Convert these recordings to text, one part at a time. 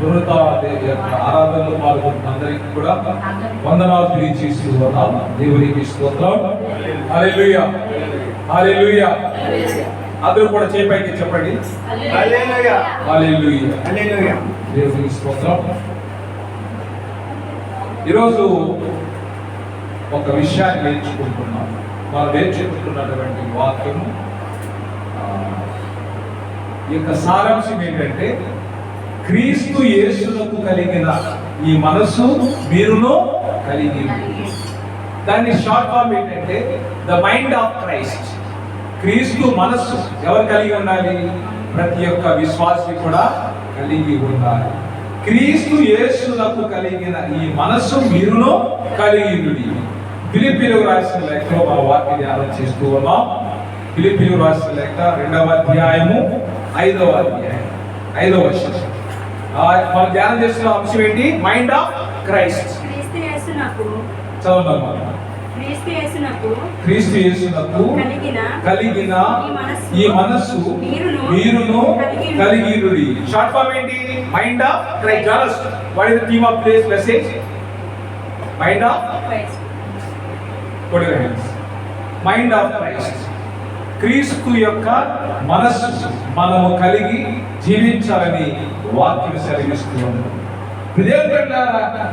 బృహత ఆరాధనలో పాల్గొంటున్న అందరికీ కూడా వందనాలు తెలియజేస్తూ ఉన్నాం. దేవునికి స్తోత్రం. హల్లెలూయా, హల్లెలూయా. అందరూ కూడా చేపైకి చెప్పండి. హల్లెలూయా, హల్లెలూయా, హల్లెలూయా. దేవునికి స్తోత్రం. ఈరోజు ఒక విషయాన్ని నేర్చుకుంటున్నాం. మనం నేర్చుకుంటున్నటువంటి వాక్యము ఈ యొక్క సారాంశం ఏంటంటే, క్రీస్తు యేసునకు కలిగిన ఈ మనస్సు మీరును కలిగి. దాన్ని షార్ట్ ఫామ్ ఏంటంటే ద మైండ్ ఆఫ్ క్రైస్ట్. క్రీస్తు మనస్సు ఎవరు కలిగి ఉండాలి? ప్రతి ఒక్క విశ్వాసి కూడా కలిగి ఉండాలి. క్రీస్తు యేసునకు కలిగిన ఈ మనస్సు మీరును కలిగి. ఫిలిప్పీయులకు రాసిన లేఖలో మన వాక్య ధ్యానం చేస్తూ ఉన్నాం. ఫిలిప్పీయులకు రాసిన లేఖ 2వ అధ్యాయము 5వ అధ్యాయం 5వ వచనం. మనం ధ్యానం చేస్తున్న అంశం ఏంటి? Mind of Christ. చదవండి. క్రీస్తు యేసునకు కలిగిన ఈ మనస్సు మీరును కలిగిరుడి. షార్ట్ ఫామ్ ఏంటి? Mind of Christ. What is the theme of today's message? Mind of Christ. Put your hands. Mind of Christ. క్రీస్తు యొక్క మనస్సు మనము కలిగి జీవించాలని వాక్యం సెలవిస్తూ ఉంది.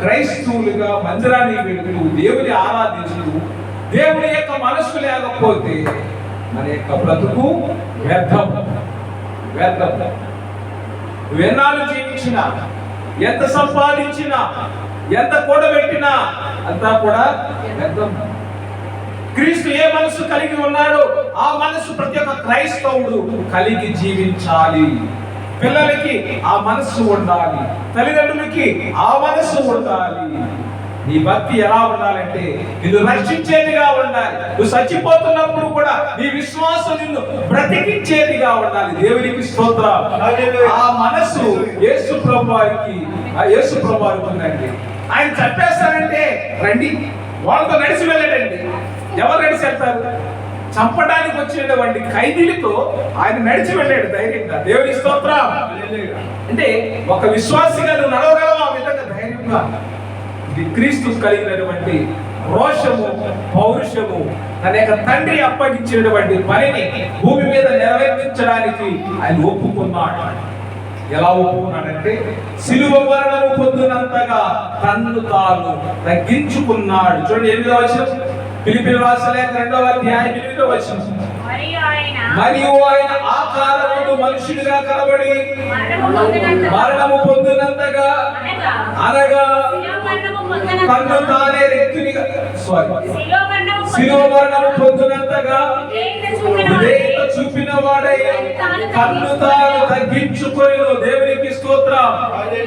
క్రైస్తవులుగా మందిరానికి వెళుతూ దేవుని ఆరాధిస్తూ దేవుని యొక్క మనస్సు లేకపోతే మన యొక్క బ్రతుకు వ్యర్థం. వ్యర్థం. ఎన్నాళ్ళు జీవించినా, ఎంత సంపాదించినా, ఎంత కూడబెట్టినా అంతా కూడా వ్యర్థం. క్రీస్తు ఏ మనస్సు కలిగి ఉన్నాడో ఆ మనస్సు ప్రతి ఒక్క క్రైస్తవుడు కలిగి జీవించాలి. పిల్లలకి ఆ మనస్సు ఉండాలి, తల్లిదండ్రులకి ఆ మనస్సు ఉండాలి. నీ భక్తి ఎలా ఉండాలంటే నిన్ను రక్షించేదిగా ఉండాలి. నువ్వు చచ్చిపోతున్నప్పుడు కూడా నీ విశ్వాసం నిన్ను బ్రతికించేదిగా ఉండాలి. దేవునికి స్తోత్రం. ఆ మనస్సు యేసు ప్రభువారికి ఉందండి. ఆయన చంపేస్తారంటే రండి, వాళ్ళతో నడిచి వెళ్ళడండి. ఎవరు నడిచి వెళ్తారు? చంపడానికి వచ్చినటువంటి ఖైదీలతో ఆయన నడిచి వెళ్ళాడు ధైర్యంగా. దేవుని స్తోత్రం. అంటే ఒక విశ్వాసిగా నువ్వు నడవగలవు ఆ విధంగా ధైర్యంగా. ఇది క్రీస్తు కలిగినటువంటి రోషము, పౌరుషము. తన యొక్క తండ్రి అప్పగించినటువంటి పనిని భూమి మీద నెరవేర్చడానికి ఆయన ఒప్పుకున్నాడు. ఎలా ఒప్పుకున్నాడంటే సిలువ మరణము పొందినంతగా తన్ను తాను తగ్గించుకున్నాడు. చూడండి 8వ వచనం, ఫిలిప్పీయులకు రాసిన లేఖ 2వ అధ్యాయం 8వ వచనం. మరియు ఆయన ఆకారమును మనుషుడిగా కనబడి మరణము పొందినంతగా, అనగా తన్ను తానే వ్యక్తినిగా శిలువ మరణము పొందినంతగా చూపిన వాడై తన్ను తాను తగ్గించుకొనెను. దేవునికి స్తోత్రం.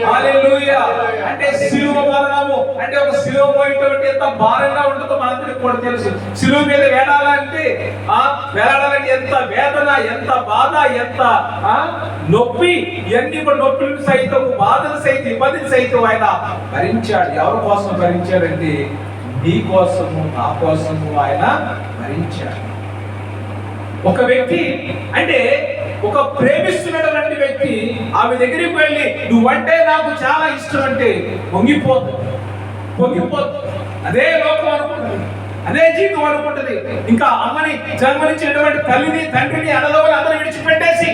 హల్లెలూయా. అంటే శిలువ మరణము అంటే ఒక శిలువ పోయేటువంటి ఎంత భారంగా ఉంటుందో మనందరికీ కూడా తెలుసు. శిలువ మీద వేలాడాలంటే ఎంత వేదన, ఎంత బాధ, ఎంత నొప్పి, ఇవన్నీ కూడా నొప్పులు సైతం, బాధలు సైతం, ఇబ్బందులు సైతం ఆయన భరించాడు. ఎవరి కోసం భరించాడంటే నీ కోసము, నా కోసము ఆయన భరించాడు. ఒక వ్యక్తి అంటే ఒక ప్రేమిస్తున్నటువంటి వ్యక్తి ఆమె దగ్గరికి వెళ్ళి నువ్వంటే నాకు చాలా ఇష్టం అంటే పొంగిపోతుంది. అదే లోకం అనుకుంటుంది, అదే జీవితం అనుకుంటుంది. ఇంకా అమ్మని జన్మనిచ్చినటువంటి తల్లిని, తండ్రిని, అన్నదమ్ములు అందరూ విడిచిపెట్టేసి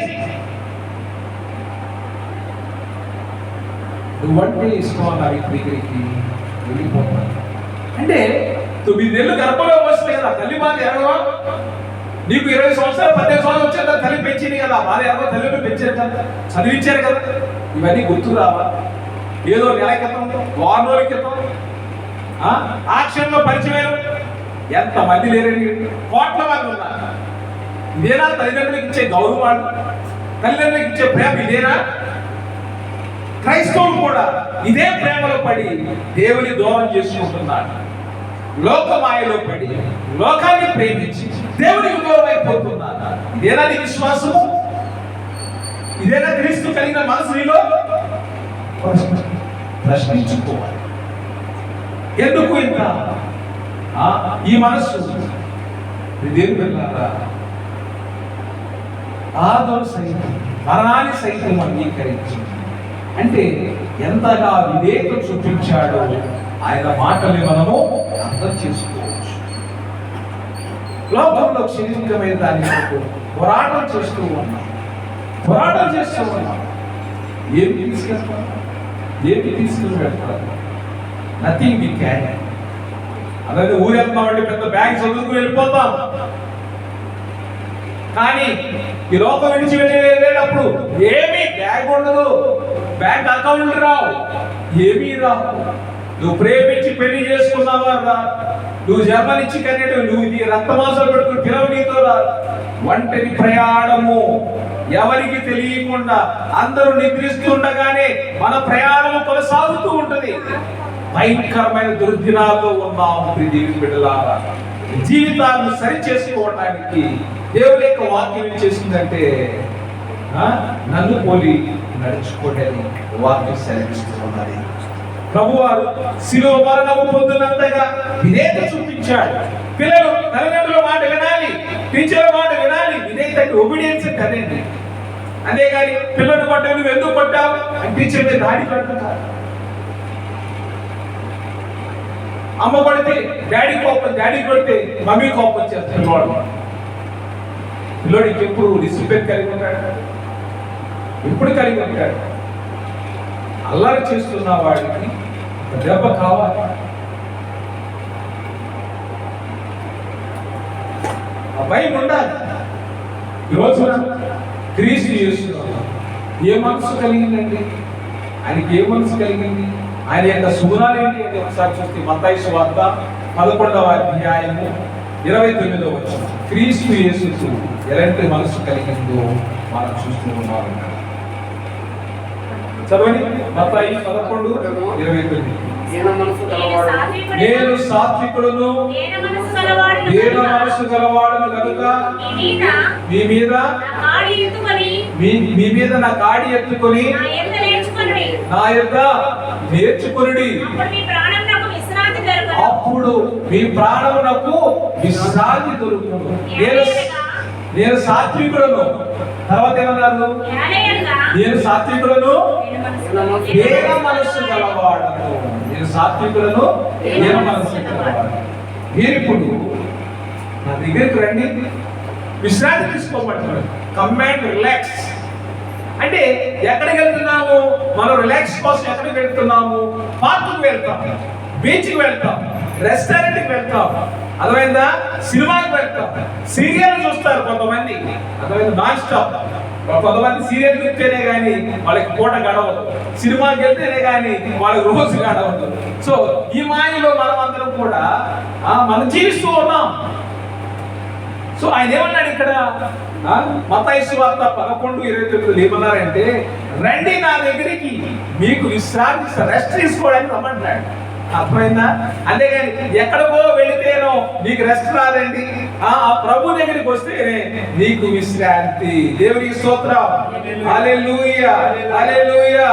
నువ్వంటే ఇష్టం అన్న వ్యక్తి దగ్గరికి వెళ్ళిపోతాను. అంటే 9 నెలలు గర్భంలో వస్తుంది కదా, తల్లి బాధ ఎరగవా? నీకు 20 సంవత్సరాలు 15 సంవత్సరాలు వచ్చాక తల్లి పెంచింది కదా, బాధ ఎరగవా? తల్లిని పెంచారు కదా, చదివించారు కదా, ఇవన్నీ గుర్తు రావా? ఏదో నెల క్రితం, 6 రోజుల క్రితం ఆ క్షణంలో పరిచయం ఎంతమంది లేరండి, కోట్ల మంది ఉన్నారు. ఇదేనా తల్లిదండ్రులకు ఇచ్చే గౌరవాలు, తల్లిదండ్రులకు ఇచ్చే ప్రేమ? ఇదేనా? క్రైస్తవులు కూడా ఇదే ప్రేమలో పడి దేవుని దూరం చేసుకుంటున్నారు. లోకమాయలో పడి లోకాన్ని ప్రేమించి దేవునికి దూరం అయిపోతున్నారు. ఇదేనా నీ విశ్వాసము? ఇదేనా క్రీస్తు కలిగిన మనసు నీలో? ప్రశ్నించుకోవాలి. ఎందుకు ఇంత ఈ మనస్సు? దేవుని వెళ్ళారా? ఆదరు సైతం మరణాన్ని సైతం అంగీకరించింది. అంటే ఎంతగా విధేయత చూపించాడో ఆయన మాటల్ని మనము అర్థం చేసుకోవచ్చు. లోకంలో క్షణికమైన దాని కొరకు పోరాటం చేస్తూ ఉన్నాం. ఏమి తీసుకెళ్తాం? Nothing we can. అలాగే ఊరెళ్తామంటే పెద్ద బ్యాగ్ చదువుకు వెళ్ళిపోతాం. కానీ ఈ లోకం నుంచి వెళ్ళేటప్పుడు ఏమీ బ్యాగ్ ఉండదు, బ్యాంక్ అకౌంట్ రావు, ఏమీ రావు. నువ్వు ప్రేమించి పెళ్లి చేసుకున్నావా రా, నువ్వు జన్మనిచ్చి కనేటివి, నువ్వు నీ రక్తమాంసాలు పెట్టుకుని పిలవ నీతో రా. ఒంటరి ప్రయాణము, ఎవరికి తెలియకుండా అందరూ నిద్రిస్తుండగానే మన ప్రయాణము కొనసాగుతూ ఉంటది. భయంకరమైన దుర్దినాల్లో ఉన్నాము. దేవుని బిడ్డలారా, జీవితాలను సరి చేసుకోవడానికి దేవుని యొక్క వాక్యం ఏం చేస్తుందంటే నన్ను పోలి నడుచుకోవడానికి వాక్యం సెలవిస్తున్నది. ప్రభువారు శిలువ మరణము పొందినంతగా విధేయత చూపించాడు. పిల్లలు తల్లిదండ్రుల మాట వినాలి, టీచర్ల మాట వినాలి. విధేయత ఒబీడియన్స్ కదండి. అంతేగాని పిల్లలు కొట్టావు, నువ్వు ఎందుకు కొట్టావు అని టీచర్ మీద దాడి పడుతున్నారు. అమ్మ కొడితే డాడీ కోపం, డాడీ కొడితే మమ్మీ కోపం చేస్తాడు. పిల్లోడికి ఎప్పుడు డిసిప్లిన్ కలిగి ఉంటాడు, ఎప్పుడు కలిగి ఉంటాడు. అల్లరి చేస్తున్న వాడికి దెబ్బ కావాలి. భయం ఉండాలి. ఈరోజు క్రీస్తు చేస్తున్నాం. ఏ మనసు కలిగిందండి? ఆయనకి ఏ మనసు కలిగింది? ఆయన యొక్క సుగుణాలు ఏంటి అని ఒకసారి చూస్తే మత్తయి సువార్త 11వ అధ్యాయము 29వ వచనం. క్రీస్తు యేసుకు ఎలాంటి మనసు కలిగిందో మనం చూస్తూ ఉన్నాము. చదవండి. మత్తయి 11:29. నేను సాత్వికుడును దీన మనసు గలవాడును కనుక మీ మీద నా కాడి ఎత్తుకొని నా యొద్ద నేర్చుకొనుడి, అప్పుడు మీ ప్రాణమునకు విశ్రాంతి దొరుకును. నేను సాత్వికుడును. తర్వాత ఏమన్నారు? నేను సాత్వికులను దీన మనస్సు గలవాడను. నేను సాత్వికులను దీన మనస్సు గలవాడను. మీరు ఇప్పుడు నా దగ్గరికి రండి, విశ్రాంతి తీసుకోమంటున్నాడు. Come and relax. అంటే ఎక్కడికి వెళ్తున్నాము? మనం రిలాక్స్ కోసం ఎక్కడికి వెళ్తున్నాము? పార్కుకి వెళ్తాం, బీచ్కి వెళ్తాం, రెస్టారెంట్కి వెళ్తాం, అర్థమైందా? సినిమాకి వెళ్తాం, సీరియల్ చూస్తారు కొంతమంది, అర్థమైంది? Non stop. కొంతమంది సీరియల్ చూస్తేనే కానీ వాళ్ళకి పూట గడవదు, సినిమాకి వెళ్తేనే కానీ వాళ్ళకి రోజు గడవదు. సో ఈ మాయలో మనం అందరం కూడా మనం జీవిస్తూ ఉన్నాం. సో ఆయన ఏమన్నాడు ఇక్కడ? మత్తయి సువార్త 11:29 ఏమన్నారంటే, రండి నా దగ్గరికి, మీకు విశ్రాంతి, రెస్ట్ తీసుకోవడానికి రమ్మంటున్నాడు. అర్థమైందా? అంతేగాని ఎక్కడికో వెళితేనో నీకు రెస్ట్ రాదండి. ఆ ప్రభు దగ్గరికి వస్తేనే నీకు విశ్రాంతి. దేవునికి స్తోత్రం. హల్లెలూయా, హల్లెలూయా.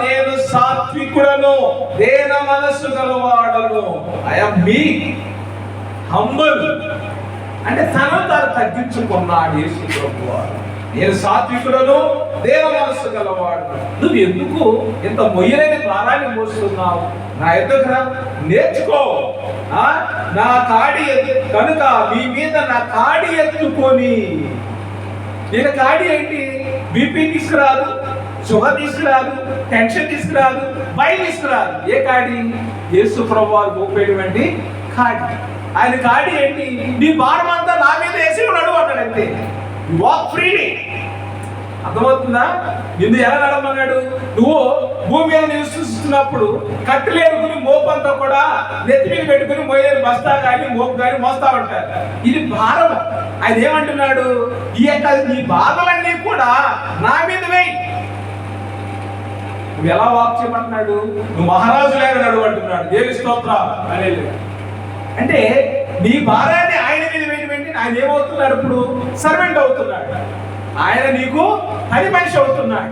నేను సాత్వికుడను, దీన మనస్సు గలవాడను. ఐ యామ్ మీక్, హంబుల్. అంటే తను తగ్గించుకున్నాడు యేసు ప్రభువారు. నేను సాత్వికుడను, దీన మనస్సు గలవాడు. నువ్వు ఎందుకు ఇంత మొయ్యలేని భారాన్ని మోస్తున్నావు? నా ఎదుట నేర్చుకో. నా కాడి కనుక మీ మీద నా కాడి ఎత్తుకొని. నేను కాడి ఏంటి? బీపీ తీసుకురాదు, షుగర్ తీసుకురాదు, టెన్షన్ తీసుకురాదు, భయం తీసుకురాదు. ఏ కాడి? యేసు ప్రభువారు మోపేటువంటి కాడి. ఆయన కాడి ఏంటి? నీ భారం అంతా నా మీద వేసి నడువు అన్నాడంతే. Walk freely. అర్థమవుతుందా? నిన్ను ఎలా నడమన్నాడు? నువ్వు భూమి మీద నివసిస్తున్నప్పుడు కట్టెలు ఏరుకుని మోపంతా కూడా నెత్తి మీద పెట్టుకుని మోయలేని బస్తా కానీ మోపు కానీ మోస్తా ఉంటారు. ఇది భారం. ఆయన ఏమంటున్నాడు? ఈ బాధలన్నీ కూడా నా మీద వేయి. నువ్వు ఎలా వాక్ చేయమంటున్నాడు? నువ్వు మహారాజు లేక నడువు అంటున్నాడు. దేవి స్తోత్రం. అంటే నీ భారాన్ని ఆయన మీద వేయడం. ఆయన ఏమవుతున్నాడు? ఇప్పుడు సర్వెంట్ అవుతున్నాడు. ఆయన నీకు పని మనిషి అవుతున్నాడు.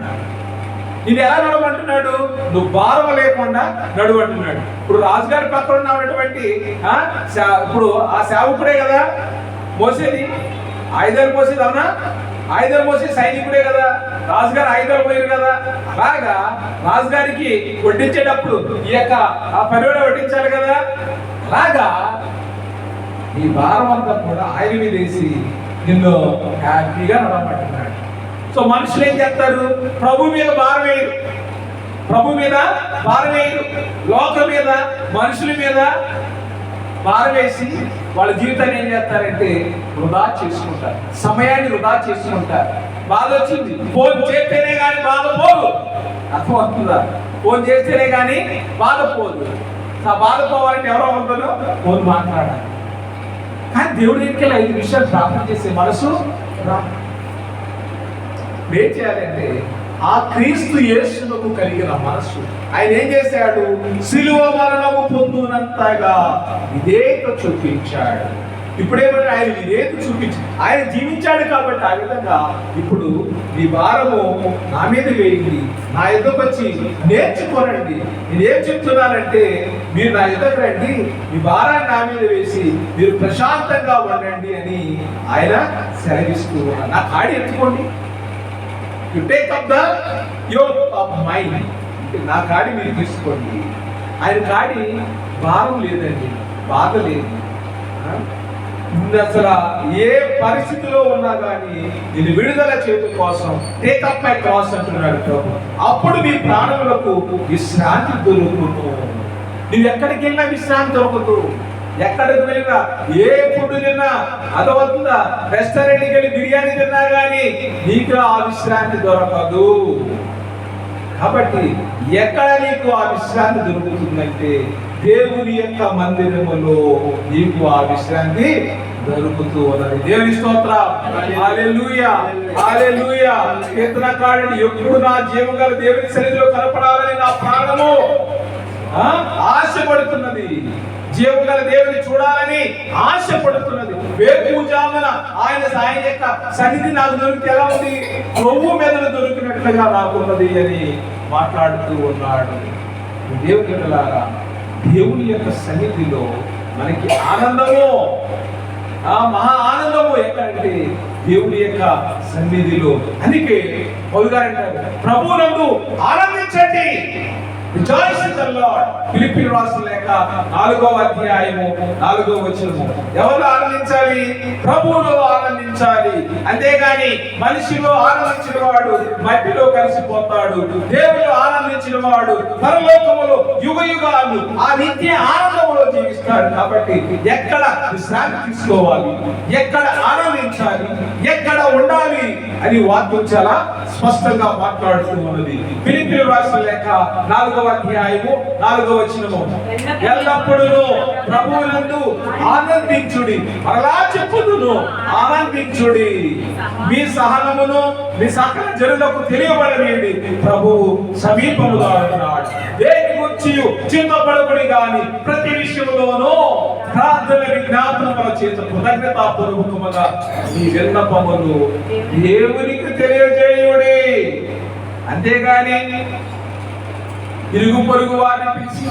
ఇది ఎలా నడవంటున్నాడు? నువ్వు భారం లేకుండా నడువంటున్నాడు. ఇప్పుడు రాజుగారి పక్కన ఉన్నటువంటి ఇప్పుడు ఆ సేవకుడే కదా మోసేది, ఆయుధాలు మోసేది. అవునా? ఆయుధాలు మోసి సైనికుడే కదా, రాజుగారు ఆయుధాలు పోయారు కదా. అలాగా రాజుగారికి వడ్డించేటప్పుడు ఈ యొక్క ఆ పరివాడ వడ్డించాలి కదా. అలాగా ఈ భారం అంతా కూడా ఆయన మీద వేసి నిన్ను హ్యాపీగా నడమంటున్నాడు. సో మనుషులు ఏం చేస్తారు? ప్రభు మీద భారం వేయరు, ప్రభు మీద భారం వేయరు, లోకం మీద మనుషుల మీద భారం వేసి వాళ్ళ జీవితాన్ని ఏం చేస్తారంటే వృధా చేసుకుంటారు, సమయాన్ని వృధా చేసుకుంటారు. బాధ వచ్చింది, ఫోన్ చేస్తేనే కానీ బాధ పోదు. అర్థమవుతుందా? ఫోన్ చేస్తేనే కానీ బాధ పోదు. ఆ బాధ పోవాలంటే ఎవరో ఉంటారో ఫోన్ మాట్లాడాలి. కానీ దేవుడి దగ్గరికి 5 నిమిషాలు ప్రార్థన చేసే మనసు ఏం చేయాలంటే ఆ క్రీస్తు యేసునకు కలిగిన మనసు. ఆయన ఏం చేశాడు? సిలువ మరణము పొందునంతగా విధేయత చూపించాడు. ఇప్పుడేమంటే ఆయన విధేయత చూపించాడు, ఆయన జీవించాడు కాబట్టి ఆ విధంగా ఇప్పుడు మీ భారము నా మీద వేయండి, నా ఎదుకు వచ్చి నేర్చుకోనండి. నేనేం చెప్తున్నానంటే మీరు నా ఎదుకు రండి, మీ భారాన్ని నా మీద వేసి మీరు ప్రశాంతంగా ఉండండి అని ఆయన సెలవిస్తూ ఉన్నారు. నా కాడి ఎత్తుకోండి, you take up the yoke of mind. నా కాడి మీరు తీసుకోండి. ఆయన కాడి భారం లేదండి, బాధ లేదు. అసలు ఏ పరిస్థితిలో ఉన్నా కానీ నేను విడుదల చేయడం కోసం టేక్ అప్ మై క్రాస్ అంటున్నాడు ప్రభు. అప్పుడు మీ ప్రాణములకు విశ్రాంతి దొరుకుతుంది. నువ్వు ఎక్కడికి వెళ్ళినా విశ్రాంతి దొరుకుతుంది. ఎక్కడికి వెళ్ళినా ఏ ఫుడ్ తిన్నా అదవుతుందా, రెస్టారెంట్కి వెళ్ళి బిర్యానీ తిన్నా కానీ నీకు ఆ విశ్రాంతి దొరకదు. కాబట్టి ఎక్కడ నీకు ఆ విశ్రాంతి దొరుకుతుందంటే దేవుని యొక్క మందిరములో నీకు ఆ విశ్రాంతి దొరుకుతూ ఉన్నది. దేవుని స్తోత్రం, హల్లెలూయా, హల్లెలూయా. కీర్తనకారుడు ఎప్పుడు నా జీవగల దేవుని సన్నిధిలో కనపడాలని నా ప్రాణము ఆశపడుతున్నది, జీవగల దేవుని చూడాలని ఆశపడుతున్నది. వేకువజామున ఆయన యొక్క సన్నిధి నాకు దొరికితే ఎలా ఉంది? కొవ్వు మెదడు దొరికినట్లుగా నాకున్నది అని మాట్లాడుతూ ఉన్నాడు. దేవుని బిడ్డలారా, దేవుని యొక్క సన్నిధిలో మనకి ఆనందము, మహా ఆనందము ఎక్కడంటే దేవుని యొక్క సన్నిధిలో. అందుకే పౌలు గారు అంటారు, ప్రభువునందు ఆనందించండి. Rejoice in the Lord. ఫిలిప్పీయులకు రాసిన లేఖ 4వ అధ్యాయము 4వ వచనము. ఎవరు ఆనందించాలి? ప్రభువులో ఆనందించాలి. అంతేగాని మనిషిలో ఆనందించిన వాడు మట్టిలో కలిసిపోతాడు. దేవుడు ఆనందించిన వాడు పరలోకములో యుగయుగాలు ఆ నిత్య ఆనందములో జీవిస్తాడు. కాబట్టి ఎక్కడ విశ్రాంతి తీసుకోవాలి, ఎక్కడ ఆనందించాలి, ఎక్కడ ఉండాలి అని వాక్యం చాలా స్పష్టంగా మాట్లాడుతూ ఉన్నది. ఫిలిప్పీయులకు రాసిన లేఖ 4వ అధ్యాయము 4వ వచనము. ఎల్లప్పుడూ ప్రభువునందు ఆనందించుడి. అలా చెప్పుదును, ఆనందించుడి. మీ సహనమును మీ సకల జనులకు తెలియబడనియండి, ప్రభువు సమీపముగా ఉన్నాడు. దేని గురించి చింతపడకుడి గాని ప్రతి విషయంలోనూ ప్రార్థన విజ్ఞాపనముల చేత కృతజ్ఞతాపూర్వకముగా మీ విన్నపములు దేవునికి తెలియజేయుడి. అంతేగాని ఇరుగు పొరుగు వారిని పిలిచి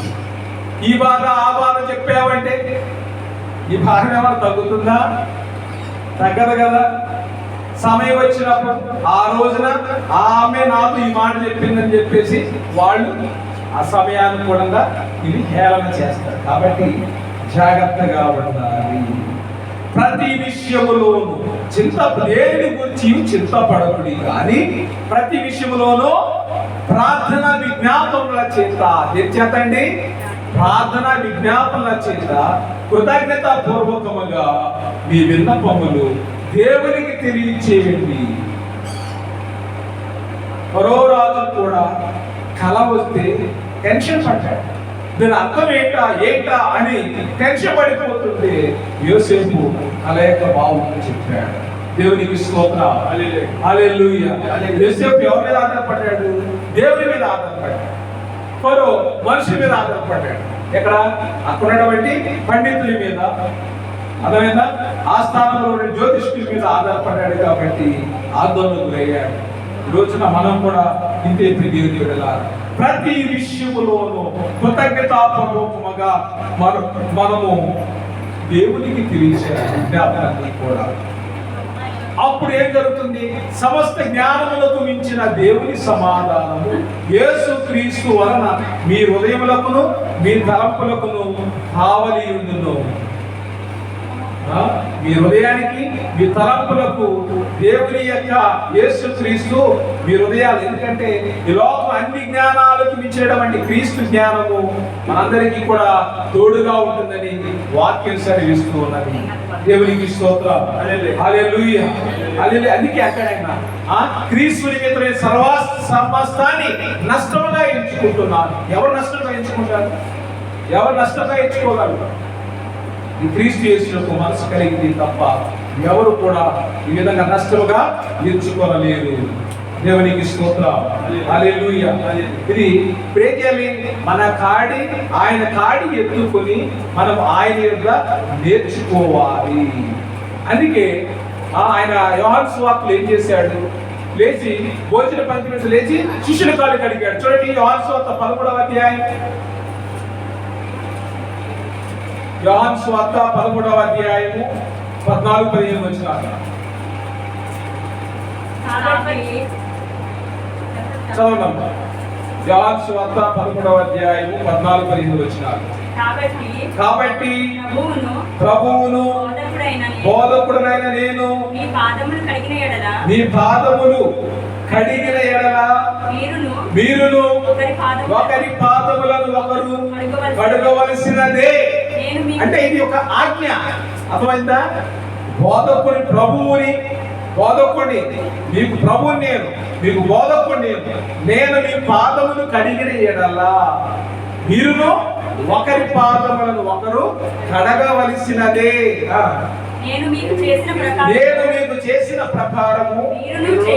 ఈ బాధ ఆ బాధ చెప్పావంటే ఈ భారం ఏమైనా తగ్గుతుందా? తగ్గదు కదా. సమయం వచ్చినప్పుడు ఆ రోజున ఆమె నాతో ఈ మాట చెప్పిందని చెప్పేసి వాళ్ళు ఆ సమయానుకూలంగా ఇది హేళన చేస్తారు. కాబట్టి జాగ్రత్తగా ఉండాలి. ప్రతి విషయములోను దేని గురించి చింతపడకుడి కానీ ప్రతి విషయములోనూ ప్రార్థన విజ్ఞాపనల చేత చేతండి, ప్రార్థన విజ్ఞాపనల చేత కృతజ్ఞత పూర్వకముగా మీ విన్నపములు దేవునికి తెలియచేయండి. మరో రాజు కూడా కల వస్తే టెన్షన్ పడ్డాడు. దీని అర్థం ఏంటా అని టెన్షన్ పడిపోతుంటే యోసేపు కల యొక్క బావుని చెప్పాడు. దేవునికి స్తోత్రం, హల్లెలూయా. యోసేపు ఎవరి మీద ఆధారపడ్డాడు? దేవుని మీద ఆధారపడ్డాడు. ఫరో మనిషి మీద ఆధారపడ్డాడు. ఎక్కడ? అక్కడ ఉన్నటువంటి పండితుల మీద, అర్థమైందా? ఆ స్థానంలో ఉన్న జ్యోతిష్కుల మీద ఆధారపడ్డాడు కాబట్టి ఆందోళనకు గురయ్యాడు. ఈ రోజున మనం కూడా ఇంతే దేవుని విడలాలి. ప్రతి విషయములోనూ కృతజ్ఞతాపూర్వకముగా మనము దేవునికి తెలియజేయాలి. విజ్ఞాపనని కూడా అప్పుడు ఏం జరుగుతుంది? సమస్త జ్ఞానములకు మించిన దేవుని సమాధానము యేసుక్రీస్తు వలన మీ హృదయములకును మీ తలంపులకును కావలియుండును. మీ హృదయానికి మీ తలంపులకు దేవుని యొక్క యేసుక్రీస్తు మీ హృదయాలు, ఎందుకంటే ఈ లోకం అన్ని జ్ఞానాలకు మించినటువంటి క్రీస్తు జ్ఞానము మనందరికీ కూడా తోడుగా ఉంటుందని వాక్యం సెలవిస్తూ ఉన్నది. దేవునికి స్తోత్రం. హల్లెలూయా. హల్లెలూయా. అందుకే అక్కడైనా క్రీస్తు నిమిత్తమే సమస్తాన్ని నష్టముగా ఎంచుకుంటున్నారు. ఎవరు నష్టంగా ఎంచుకుంటారు? ఎవరు నష్టంగా ఎంచుకోగలరు? ఈ క్రీస్తు యేసుకు మనసు కలిగింది తప్ప ఎవరు కూడా ఈ విధంగా నష్టముగా ఎంచుకోలేరు. దేవునికి స్తోత్రం. హల్లెలూయా. ఇది ప్రేజలి మన కాడి, ఆయన కాడి ఎత్తుకొని మనం ఆయన యొక్క నేర్చుకోవాలి. అందుకే ఆయన యోహాను సువార్తలో ఏం చేశాడు? లేచి భోజన పంక్తి నుంచి లేచి శిష్యుల కాళ్ళు కడిగాడు. చూడండి, యోహాను సువార్త 13వ అధ్యాయం. యోహాను సువార్త 13వ అధ్యాయము 14-15 వచనాలు చదవండి. యోహాను సువార్త 13వ అధ్యాయము 14-15 వచనాలు. కాబట్టి ప్రభువును బోధకుడనైన నేను నీ పాదములు కడిగిన ఎడల మీరును ఒకరి పాదములను ఒకరు కడుగవలసినదే. అంటే ఇది ఒక ఆజ్ఞ. అర్థమైందా? బోధకుని ప్రభువుని, బోధకుని మీకు ప్రభువుని నేను, మీకు బోధకుని నేను మీ పాదములు కడిగిన ఎడల మీరును ఒకరి పాదములను ఒకరు కడగవలసినదే. నేను మీకు చేసిన ప్రకారము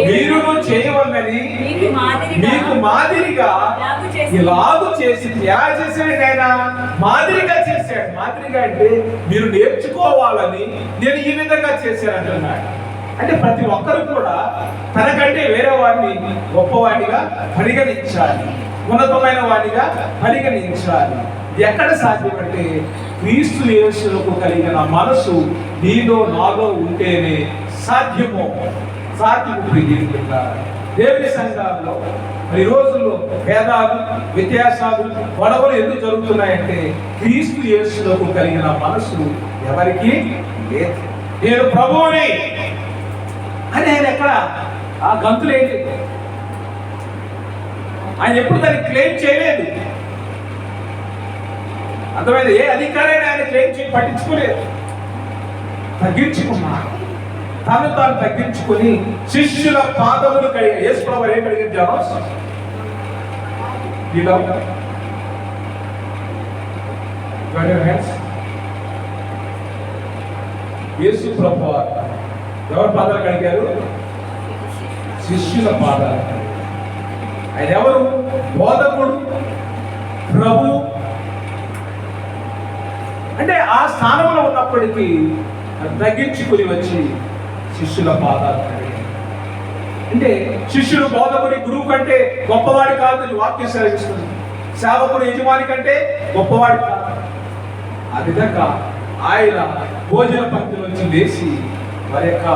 మీరును చేయవలనని మీకు మాదిరిగా ఇలాగు చేసింది. ఎలా చేశాడు ఆయన? మాదిరిగా చేశాడు. మాదిరిగా అంటే మీరు నేర్చుకోవాలని నేను ఈ విధంగా చేశాను అంటున్నాడు. అంటే ప్రతి ఒక్కరు కూడా తనకంటే వేరే వాడిని గొప్పవాడిగా పరిగణించాలి, ఉన్నతమైన వాడిగా పరిగణించాలి. ఎక్కడ సాధ్యమంటే క్రీస్తు యేసుకు కలిగిన మనసు నీలో నాలో ఉంటేనే సాధ్యము. దేవుని సంఘాల్లో ఈ రోజుల్లో భేదాలు, వ్యత్యాసాలు, గొడవలు ఎందుకు జరుగుతున్నాయంటే క్రీస్తు యేసుకు కలిగిన మనసు ఎవరికి లేదు. నేను ప్రభువుని అని ఆయన ఎక్కడ ఆ గంతులేంటి? ఆయన ఎప్పుడు దాన్ని క్లెయిమ్ చేయలేదు. అర్థమైంది? ఏ అధికారైనా ఆయన క్లెయిమ్ చేసి పట్టించుకోలేదు. తగ్గించుకున్నాడు. తాను తగ్గించుకొని శిష్యుల పాదములు కడిగాడు. యేసు ప్రభువు ఏం కడిగించారో యేసు ప్రభువు ఎవరి పాదాలు కడిగారు? శిష్యుల పాదాలు. ఆయన ఎవరు? బోధకుడు, ప్రభు. అంటే ఆ స్థానంలో ఉన్నప్పటికీ తగ్గించుకుని వచ్చి శిష్యుల పాదాలు కడిగారు. అంటే శిష్యుడు బోధకుడి, గురువు కంటే గొప్పవాడి కాదు వాక్యం సెలవిస్తుంది. సేవకుడు యజమాని కంటే గొప్పవాడి కాదు. ఆ విధంగా ఆయన భోజన పంక్తి నుంచి లేచి వారి యొక్క